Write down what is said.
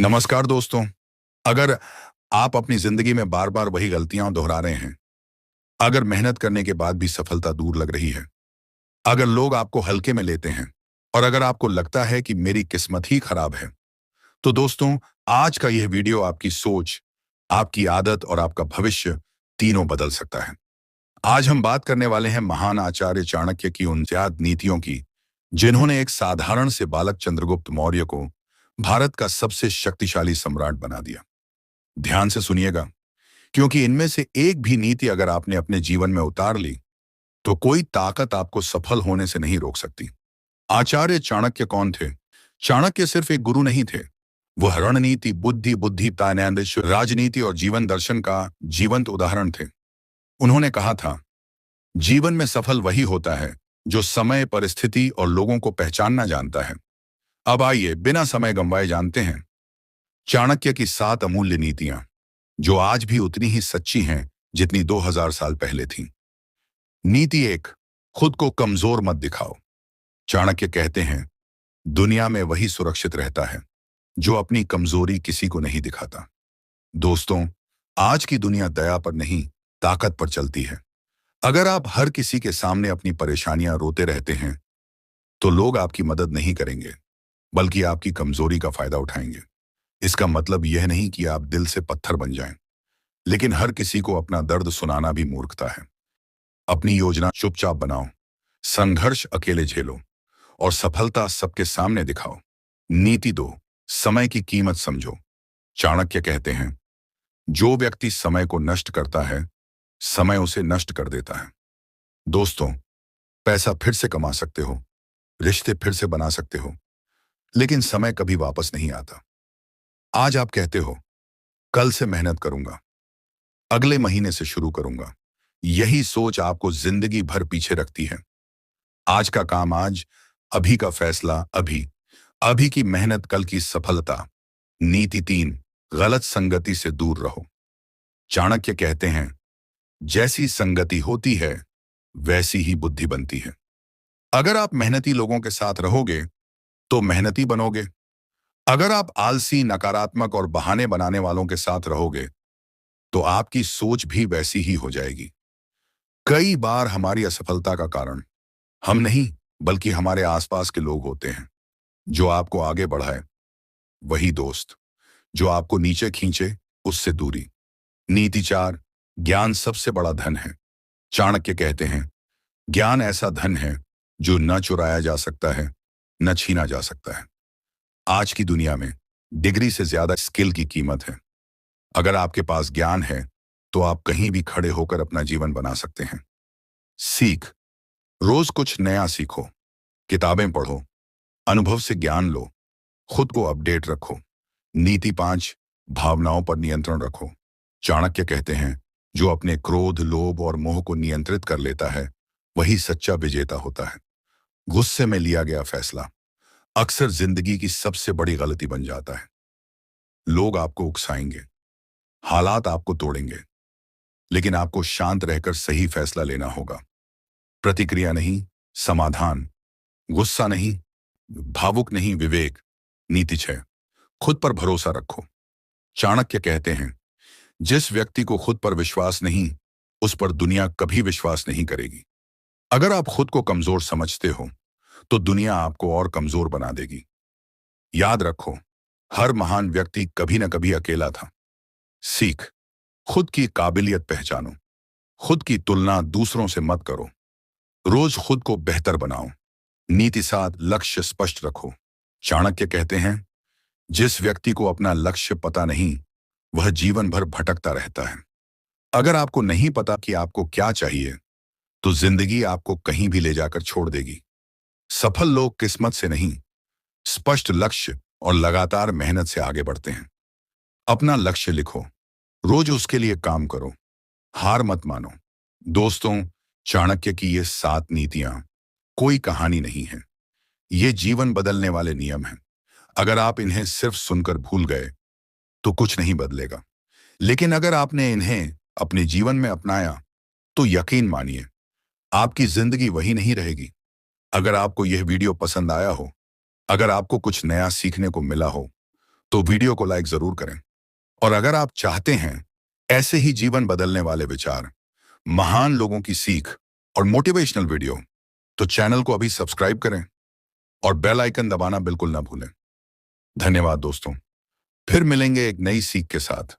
नमस्कार दोस्तों। अगर आप अपनी जिंदगी में बार बार वही गलतियां दोहरा रहे हैं, अगर मेहनत करने के बाद भी सफलता दूर लग रही है, अगर लोग आपको हल्के में लेते हैं और अगर आपको लगता है कि मेरी किस्मत ही खराब है, तो दोस्तों, आज का यह वीडियो आपकी सोच, आपकी आदत और आपका भविष्य तीनों बदल सकता है। आज हम बात करने वाले हैं महान आचार्य चाणक्य की उन ज्ञात नीतियों की, जिन्होंने एक साधारण से बालक चंद्रगुप्त मौर्य को भारत का सबसे शक्तिशाली सम्राट बना दिया। ध्यान से सुनिएगा, क्योंकि इनमें से एक भी नीति अगर आपने अपने जीवन में उतार ली, तो कोई ताकत आपको सफल होने से नहीं रोक सकती। आचार्य चाणक्य कौन थे? चाणक्य सिर्फ एक गुरु नहीं थे। वह रणनीति, बुद्धि, राजनीति और जीवन दर्शन का जीवंत उदाहरण थे। उन्होंने कहा था, जीवन में सफल वही होता है जो समय, परिस्थिति और लोगों को पहचानना जानता है। अब आइए बिना समय गंवाए जानते हैं चाणक्य की 7 अमूल्य नीतियां, जो आज भी उतनी ही सच्ची हैं जितनी 2000 साल पहले थीं। नीति 1, खुद को कमजोर मत दिखाओ। चाणक्य कहते हैं, दुनिया में वही सुरक्षित रहता है जो अपनी कमजोरी किसी को नहीं दिखाता। दोस्तों, आज की दुनिया दया पर नहीं, ताकत पर चलती है। अगर आप हर किसी के सामने अपनी परेशानियां रोते रहते हैं, तो लोग आपकी मदद नहीं करेंगे, बल्कि आपकी कमजोरी का फायदा उठाएंगे। इसका मतलब यह नहीं कि आप दिल से पत्थर बन जाएं, लेकिन हर किसी को अपना दर्द सुनाना भी मूर्खता है। अपनी योजना चुपचाप बनाओ, संघर्ष अकेले झेलो और सफलता सबके सामने दिखाओ। नीति 2, समय की कीमत समझो। चाणक्य कहते हैं, जो व्यक्ति समय को नष्ट करता है, समय उसे नष्ट कर देता है। दोस्तों, पैसा फिर से कमा सकते हो, रिश्ते फिर से बना सकते हो, लेकिन समय कभी वापस नहीं आता। आज आप कहते हो, कल से मेहनत करूंगा, अगले महीने से शुरू करूंगा। यही सोच आपको जिंदगी भर पीछे रखती है। आज का काम आज, अभी का फैसला अभी, अभी की मेहनत कल की सफलता। नीति 3, गलत संगति से दूर रहो। चाणक्य कहते हैं, जैसी संगति होती है वैसी ही बुद्धि बनती है। अगर आप मेहनती लोगों के साथ रहोगे तो मेहनती बनोगे। अगर आप आलसी, नकारात्मक और बहाने बनाने वालों के साथ रहोगे तो आपकी सोच भी वैसी ही हो जाएगी। कई बार हमारी असफलता का कारण हम नहीं, बल्कि हमारे आसपास के लोग होते हैं। जो आपको आगे बढ़ाए वही दोस्त, जो आपको नीचे खींचे उससे दूरी। नीति 4, ज्ञान सबसे बड़ा धन है। चाणक्य कहते हैं, ज्ञान ऐसा धन है जो न चुराया जा सकता है, न छीना जा सकता है। आज की दुनिया में डिग्री से ज्यादा स्किल की कीमत है। अगर आपके पास ज्ञान है तो आप कहीं भी खड़े होकर अपना जीवन बना सकते हैं। सीख, रोज कुछ नया सीखो, किताबें पढ़ो, अनुभव से ज्ञान लो, खुद को अपडेट रखो। नीति 5, भावनाओं पर नियंत्रण रखो। चाणक्य कहते हैं, जो अपने क्रोध, लोभ और मोह को नियंत्रित कर लेता है वही सच्चा विजेता होता है। गुस्से में लिया गया फैसला अक्सर जिंदगी की सबसे बड़ी गलती बन जाता है। लोग आपको उकसाएंगे, हालात आपको तोड़ेंगे, लेकिन आपको शांत रहकर सही फैसला लेना होगा। प्रतिक्रिया नहीं, समाधान। गुस्सा नहीं, भावुक नहीं, विवेक। नीति 6, खुद पर भरोसा रखो। चाणक्य कहते हैं, जिस व्यक्ति को खुद पर विश्वास नहीं, उस पर दुनिया कभी विश्वास नहीं करेगी। अगर आप खुद को कमजोर समझते हो तो दुनिया आपको और कमजोर बना देगी। याद रखो, हर महान व्यक्ति कभी न कभी अकेला था। सीख, खुद की काबिलियत पहचानो, खुद की तुलना दूसरों से मत करो, रोज खुद को बेहतर बनाओ। नीति 7, लक्ष्य स्पष्ट रखो। चाणक्य कहते हैं, जिस व्यक्ति को अपना लक्ष्य पता नहीं, वह जीवन भर भटकता रहता है। अगर आपको नहीं पता कि आपको क्या चाहिए, तो जिंदगी आपको कहीं भी ले जाकर छोड़ देगी। सफल लोग किस्मत से नहीं, स्पष्ट लक्ष्य और लगातार मेहनत से आगे बढ़ते हैं। अपना लक्ष्य लिखो, रोज उसके लिए काम करो, हार मत मानो। दोस्तों, चाणक्य की ये 7 नीतियां कोई कहानी नहीं है, ये जीवन बदलने वाले नियम हैं। अगर आप इन्हें सिर्फ सुनकर भूल गए तो कुछ नहीं बदलेगा, लेकिन अगर आपने इन्हें अपने जीवन में अपनाया तो यकीन मानिए, आपकी जिंदगी वही नहीं रहेगी। अगर आपको यह वीडियो पसंद आया हो, अगर आपको कुछ नया सीखने को मिला हो, तो वीडियो को लाइक जरूर करें। और अगर आप चाहते हैं ऐसे ही जीवन बदलने वाले विचार, महान लोगों की सीख और मोटिवेशनल वीडियो, तो चैनल को अभी सब्सक्राइब करें और बेल आइकन दबाना बिल्कुल ना भूलें। धन्यवाद दोस्तों। फिर मिलेंगे एक नई सीख के साथ।